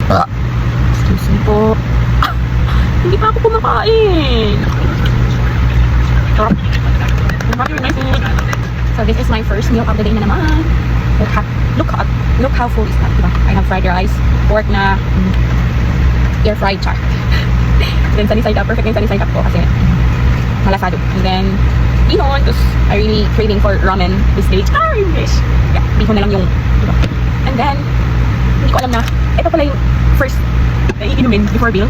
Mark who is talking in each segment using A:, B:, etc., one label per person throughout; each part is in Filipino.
A: Excuse me po. Hindi pa ako kumakain. So this is my first meal of the day na naman. Look how full is that, diba? I have fried rice, pork na air fried char. Then sunny side up, perfect na yung sunny side up ko kasi malasado. And then bihon, because I really craving for ramen this day. I wish. Yeah, bihon na lang yung, diba? And then hindi ko alam na ito pala yung first iinumin before meal.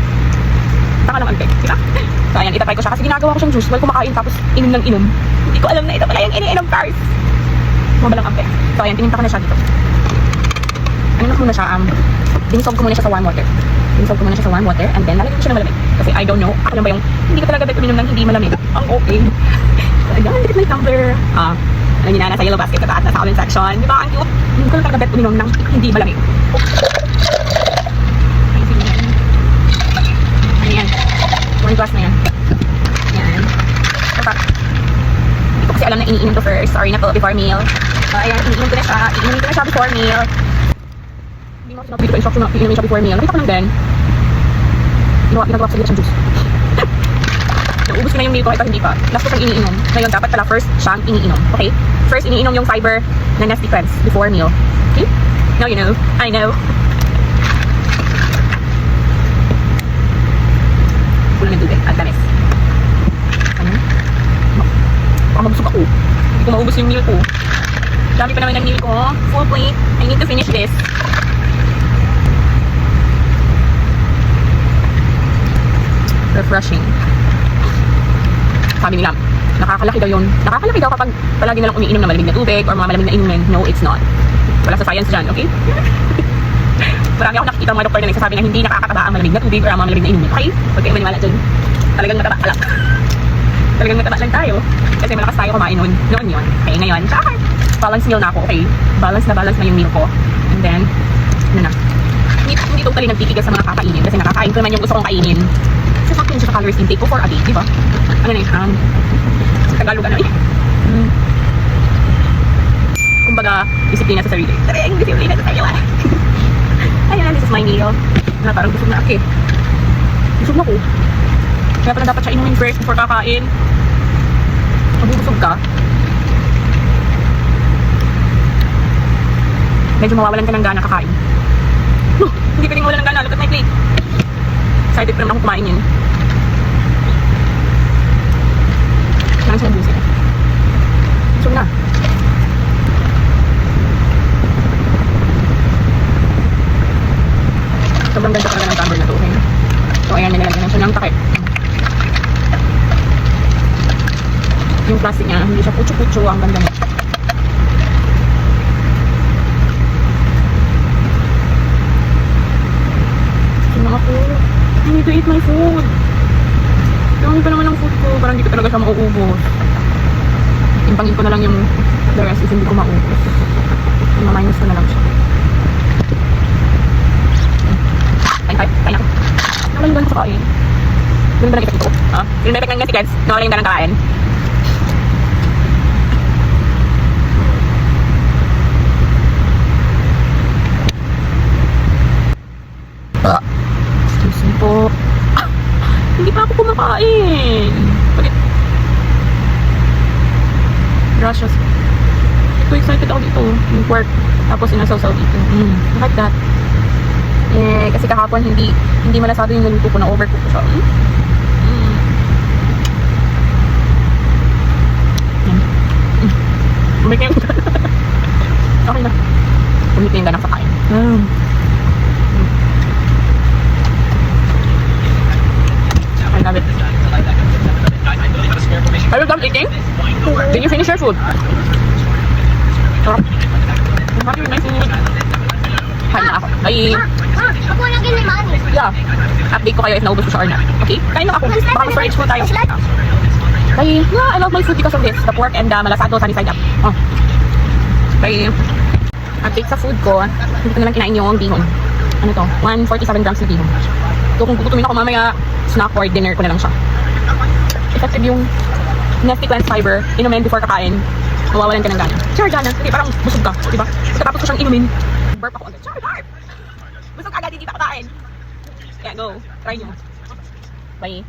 A: Taka lang ante, diba? So ayan, itatry ko siya kasi ginagawa ko siyang juice while kumakain tapos inom ng inom. Hindi ko alam na ito pala yung iniinom first. Mabalang ante. So ayan, tininta ko na siya dito. Ano na muna siya, dinisog ko muna siya sa warm water. And then lalagyan ko siya ng malamig. Kasi I don't know, ako lang ba yung hindi ko talaga bet uminom ng hindi malamig. Ang okay. So ayan, dito may tumbler. Alam niyo na, nasa yellow basket at nasa comment section. Di ba, ang cute? Hindi ko lang talaga bet uminom ng hindi malamig. Ayan. One glass na yan. Ayan. So, hindi ko kasi alam na iniinom to first. Sorry na po, before meal. So ayan, iniinom ko na siya. Iniinom ko na siya before meal. Hindi mo sinabi ko instruction na iniinom siya before meal. Nakita ko lang din. Ginagawa ko sa gila siyang juice. Naubos ko na yung meal ko, ito hindi pa. Last ko siyang iniinom. Ngayon, dapat pala first siyang iniinom. Okay? First, iniinom yung fiber na Nestle Crunch before meal. Okay? Now you know. I know. Kulang ng tubig. At tamis. Ano? Baka mabusog ako. Hindi ko maubos yung meal ko. Dami pa naman ng meal ko. Full plate. I need to finish this. Refreshing. Sabi nila, nakakalaki daw yun. Nakakalaki daw kapag palagi na lang umiinom ng malamig na tubig or mga malamig na inumin. No, it's not. Wala sa science dyan, okay? Marami ako nakikita mga doktor na nagsasabi na hindi nakakataba ang malamig na tubig or ang mga malamig na inumin. Okay? Huwag kayo maniwala dyan. Talagang mataba ka lang. Talagang mataba lang tayo. Kasi malakas tayo kumain noon yun. Okay, ngayon, tsaka balance meal na ako, okay? Balance na yung meal ko. And then, ano na? Hindi totally nagtitigas sa mga kakainin kasi nakakain ko naman yung gusto kong kainin. So, sakto yun siya sa calories intake ko for a day, di ba? Ano na yun? Tagalog ano eh. Kumbaga, disiplina sa sarili. Taring, disiplina sa sarili. Ayan, this is my meal. Na parang busog na ako eh. Busog na ko. Kaya pala dapat siya inumin first before kakain. Mabubusog ka. Medyo mawawalan ka ng gana kakain. Hindi pwedeng mawalan ng gana. Look at my plate. Excited pa naman ako kumain yun. Saan siya nabusin? Busog na. Sobrang ganda talaga ng tumbler na to, okay? So ayan, nilalagyan na siya ng takip. Yung plastic niya, hindi siya putyo-putyo, ang ganda niya. Sige na ako. I need to eat my food. Dami pa naman ang food ko, parang hindi ko talaga siya mauubos. Timpangin ko na lang yung the rest is hindi ko maubos. Ma-minus ko na lang siya. Kain ako. Nawala yung gano'n sa kain. Ganun ba ng effect ito? Ha? Yung effect ng Nestle nawala yung gano'n kain. Excuse me po. Hindi pa ako kumakain. Bakit? Gracias. So excited ako dito. Yung pork. Tapos inasaw-saw dito. I like that. Eh, kasi kahapon hindi malasado yung naluto ko na overcook ko siya. Okay na. Kumita yung ganang sa kain. I love it. Are you done eating? Did you finish your food? I'm happy with my food. Kain na ako. Bye!
B: Ako lang kay Mami.
A: Yeah. Update ko kayo if naubos ko siya or not. Okay? Kain lang ako. Baka ma-storage ko tayo. Bye! Yeah, I love my food because of this. The pork and malasado sunny side up. Oh. Bye! Update sa food ko. Hindi ko nalang kinain yung bihon. Ano to? 147 grams na bihon. So kung gugutumin ako mamaya, snack or dinner ko na lang siya. Effective yung Nestle Cleanse Fiber. Inumin before kakain. Mawawalan ka ng gana. Sure, gana. Hindi, parang busog ka. Diba? Pagkatapos ko siyang inumin, burp ako agad. Sure, burp! Busog agad, hindi pa kakain. Kaya go, try nyo. Bye.